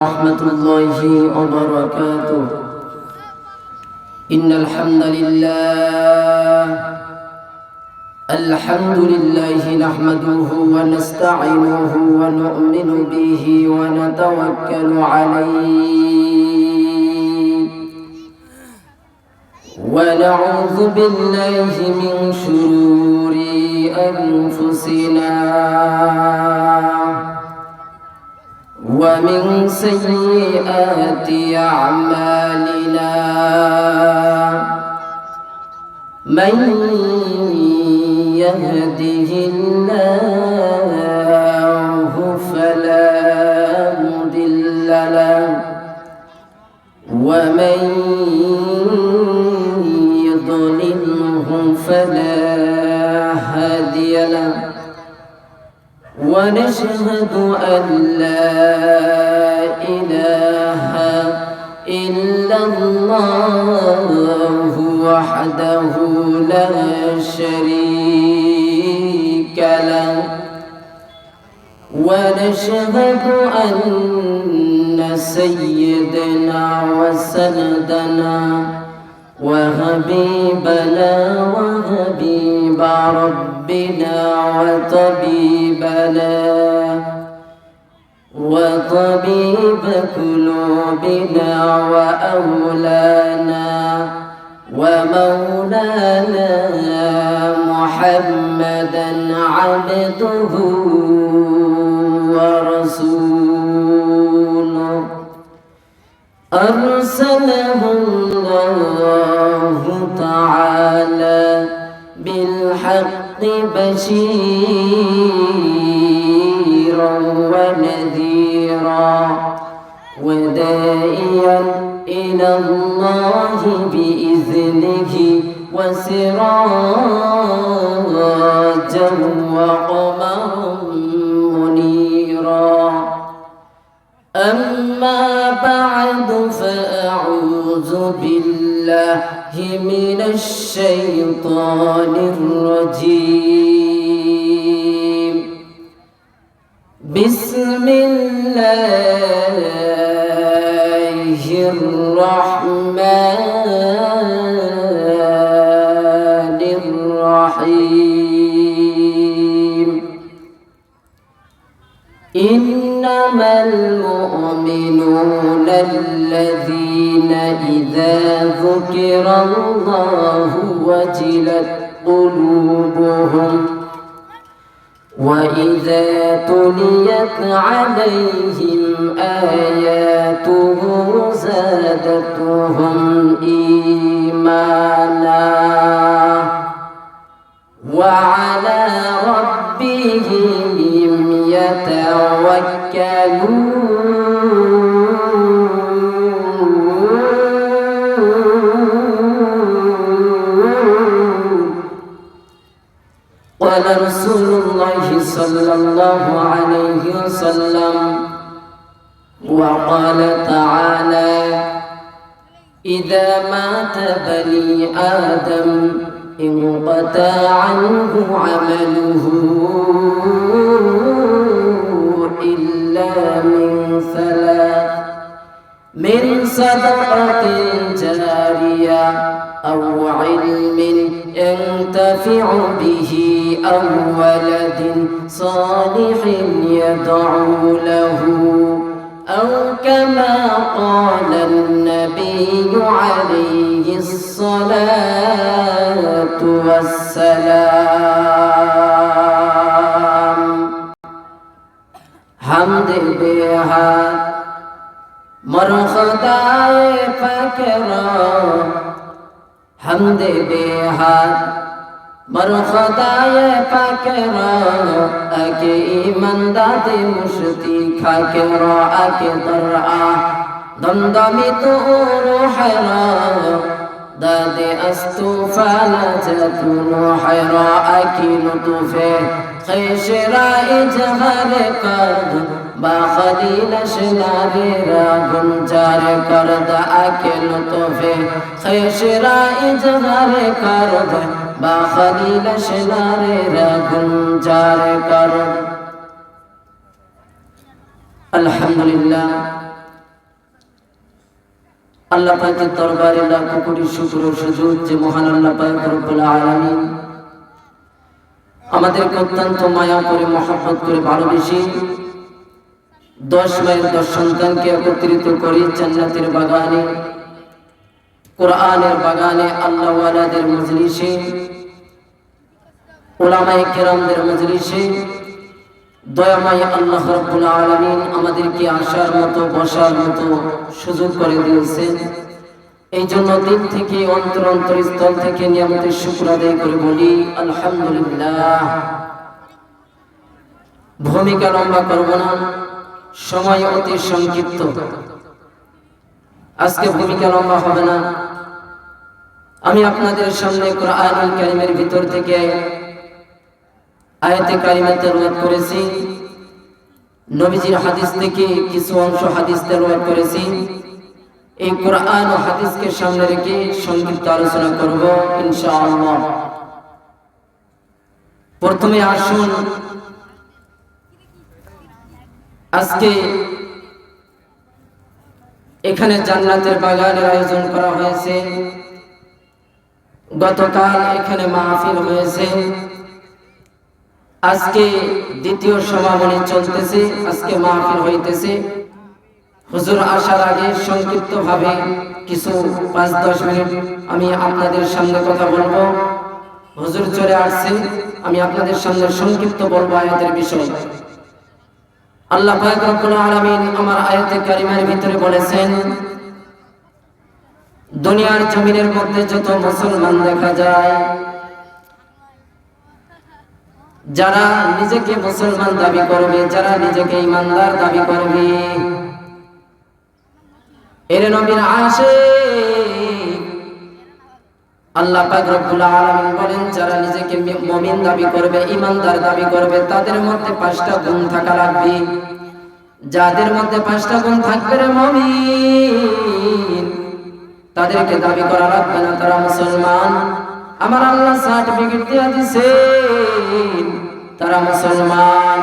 ورحمة الله وبركاته. إن الحمد لله نحمده ونستعينه ونؤمن به ونتوكل عليه ونعوذ بالله من شرور أنفسنا ومن سيئات أعمالنا. من يهده الله فلا مضل له ومن يضلله فلا هادي له. ونشهد أن لا إله إلا الله وحده لا شريك له. ونشهد أن سيدنا وسندنا وحبيبنا وحبيب ربنا وطبيب قلوبنا وأولانا ومولانا محمدا عبده ورسوله أرسله الله تعالى بالحق بشيرا ونذيرا وداعيا إلى الله بإذنه وسراجا وقمرا منيرا. أما بعد فأعوذ بالله من الشيطان الرجيم. بسم الله الرحمن الرحيم. إنما المؤمنون الذين إذا ذكر الله وجلت قلوبهم وإذا تليت عليهم آياته زادتهم إيمانا وعلى ربهم يتوكلون. قال رسول الله صلى الله عليه وسلم وقال تعالى إذا مات بني آدم انقطع عنه عمله إلا من ثلاث: من صدقة جارية أو علم ينتفع به أو ولد صالح يدعو له أو كما قال النبي عليه الصلاة والسلام. حمد بها مرخدائے فکرا حمد بها مرخدائے فکرا اکے ایمان داد مشتی کھاکرا اکے درعا دمدمی تو روحرا داد استوفانا جتنو حرا اکی لطفے خیشرا اجہر کرد با خلیل شناری را گنجار کرد اکی لطفے خیشرا اجہر کرد با خلیل شناری را گنجار کرد. الحمدللہ আল্লাহ পাকের দরবারে লাখ কোটি শুকর ও সুজুদ যে মহান আল্লাহ পাক রব্বুল আলামিন আমাদেরকে অত্যন্ত মায়া করে মহব্বত করে ভালোবেসে 10 মায়ের 10 সন্তানকে একত্রিত করে জান্নাতের বাগানে, কোরআনের বাগানে, আল্লাহ ওয়ালাদের মজলিসে, উলামায়ে কেরামদের মজলিসে দয়াময় আল্লাহ রাব্বুল আলামিন আমাদেরকে আসার মতো বসার মতো সুযোগ করে দিয়েছেন। এই জন্য দিল থেকে অন্তরস্থল থেকে নিয়ামতের শুকর আদায় করে বলি আলহামদুলিল্লাহ। ভূমিকা লম্বা করব না, সময় অতি সংক্ষিপ্ত। আজকে ভূমিকা লম্বা হবে না। আমি আপনাদের সামনে কোরআনুল কারীমের ভিতর থেকে আয়াতে কারিমা তেলাওয়াত করেছি, নবীজির হাদিস থেকে কিছু অংশ হাদিস তেলাওয়াত করেছি। এই কোরআন ও হাদিসকে সামনে রেখে সংক্ষিপ্ত আলোচনা করব ইনশাআল্লাহ। প্রথমে আসুন, আজকে এখানে জান্নাতের বাগানের আয়োজন করা হয়েছে। গতকাল এখানে মাহফিল হয়েছে, আজকে দ্বিতীয় সমাপনী চলতেছে, আজকে মাহফিল হইতেছে। হুজুর আসার আগে সংক্ষিপ্ত ভাবে কিছু 5-10 মিনিট আমি আপনাদের সামনে কথা বলবো। হুজুর চলে আসছে, আমি আপনাদের সামনে সংক্ষিপ্ত বলবো আয়াতের বিষয়। আল্লাহ পাক রব্বুল আলামিন আমার আয়াতে কারিমার ভিতরে বলেছেন, দুনিয়ার জমিনের মধ্যে যত মুসলমান দেখা যায়, যারা নিজেকে মুসলমান দাবি করবে, যারা নিজেকে ইমানদার দাবি করবে, এর নবীর আশিক আল্লাহ পাক রব্বুল আলামিন বলেন, যারা নিজেকে মুমিন দাবি করবে, ইমানদার দাবি করবে, তাদের মধ্যে 5টা গুণ থাকা লাগবে। যাদের মধ্যে 5টা গুণ থাকবে রে মুমিন, তাদেরকে দাবি করা লাগবে না তারা মুসলমান। আমার আল্লাহ সার্টিফিকেট দিয়ে দিয়েছেন তারা মুসলমান।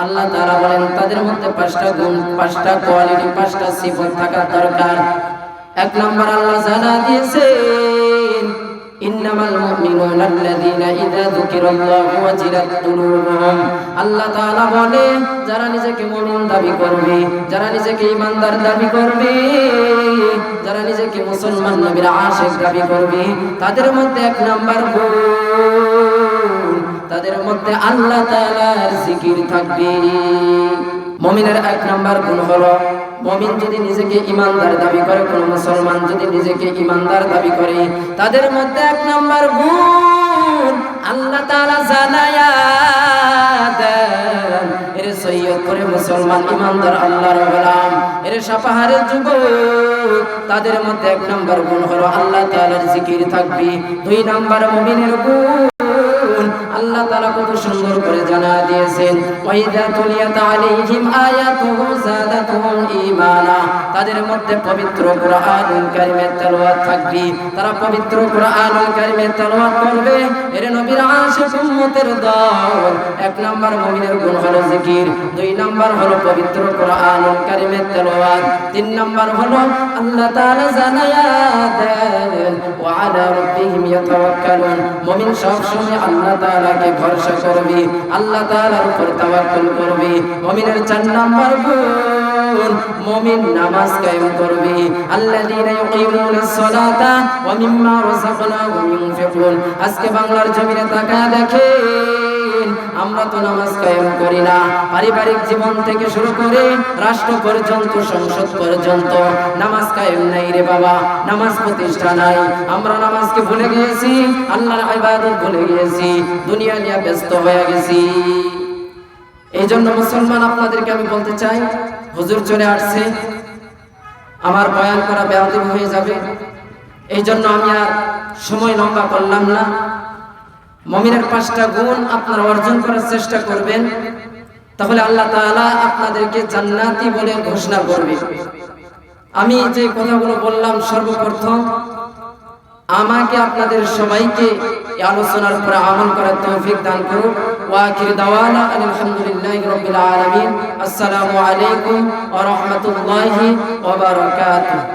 আল্লাহ তাআলা বলেন তাদের মধ্যে 5টা গুণ, 5টা কোয়ালিটি, 5টা সিফত থাকা দরকার। 1 নম্বর আল্লাহ জানা দিয়েছেন, ইন্নামাল মুমিনুনা আল্লাযীনা ইযা যুকিরাল্লাহু ওয়াজিলাত কুলুবুহুম। আল্লাহ তাআলা বলে, যারা নিজেকে মুমিন দাবি করবে, যারা নিজেকে ইমানদার দাবি করবে, যারা নিজেকে মুসলমান নবীর আশিক দাবি করবে, তাদের মধ্যে 1 নম্বর গুণ, তাদের মধ্যে আল্লাহ তাআলার জিকির থাকবে। মুমিনের 1 নম্বর গুণ হলো, মুমিন যদি নিজেকে ইমানদার দাবি করে, কোন মুসলমান যদি নিজেকে ইমানদার দাবি করে, তাদের মধ্যে 1 নম্বর গুণ আল্লাহ তাআলা জানায়া দেন, এর সৈয়দ করে মুসলমান ইমানদার আল্লাহর গোলাম, এর সাপাহারের যুবক, তাদের মধ্যে 1 নম্বর গুণ হলো আল্লাহ তাআলার জিকির থাকবে। 2 নম্বর মুমিনের গুণ আল্লাহ তাআলা কত সুন্দর করে জানা দিয়েছেন, ওয়াইদা তুলিয়াত আলাইহিম আয়াতুহু যাদাতুহুম ঈমানা। তাদের মধ্যে পবিত্র কোরআনুল কারীমের তেলাওয়াত থাকবে, তারা পবিত্র কোরআনুল কারীমের তেলাওয়াত করবে। এর নবীর আশিক উম্মতের দল। 1 নম্বর মুমিনের গুণ হলো জিকির, 2 নম্বর হলো পবিত্র কোরআনুল কারীমের তেলাওয়াত, 3 নম্বর হলো আল্লাহ তাআলা জানায়া দেন ওয়া আলা রাব্বিহিম ইয়াতাওয়াক্কালুন। মুমিন সব সময় আল্লাহ তাআলাকে ভরসা করবে, আল্লাহ তাআলার উপর তাওয়াক্কুল করবে। মুমিনের 4 নম্বর গুণ, মুমিন নামাজ কায়েম করবে। আল্লাযীনা ইউকিমুনাস সালাতা ওয়া মিম্মা রাযাকনাহুম ইউনফিকুন। আজকে বাংলার জমিনে তাকায় দেখেন, আমরা তো নামাজ কায়েম করি না। পারিবারিক জীবন থেকে শুরু করে রাষ্ট্র পর্যন্ত, সংসদ পর্যন্ত নামাজ কায়েম নাই রে বাবা, নামাজ প্রতিষ্ঠা নাই। আমরা নামাজকে ভুলে গিয়েছি, আল্লাহর ইবাদত ভুলে গিয়েছি, দুনিয়া নিয়ে ব্যস্ত হয়ে গেছি। এই জন্য মুসলমান আপনাদেরকে আমি বলতে চাই, হুজুর চলে আসছে, আমার বয়ান করা ব্যাহত হয়ে যাবে। এই জন্য আমি আর সময় লম্বা করলাম না। মুমিনের 5টা গুণ আপনারা অর্জন করার চেষ্টা করবেন, তাহলে আল্লাহ তাআলা আপনাদেরকে জান্নাতি বলে ঘোষণা করবে। আমি যে কথাগুলো বললাম, সর্বপ্রথম আমাকে আপনাদের সবাইকে এই আলোচনার উপর আমল করার তৌফিক দান করুন। ওয়া আখির দাওয়ানা আলহামদুলিল্লাহি রাব্বিল আলামিন। আসসালামু আলাইকুম ওয়া রাহমাতুল্লাহি ওয়া বারাকাতুহু।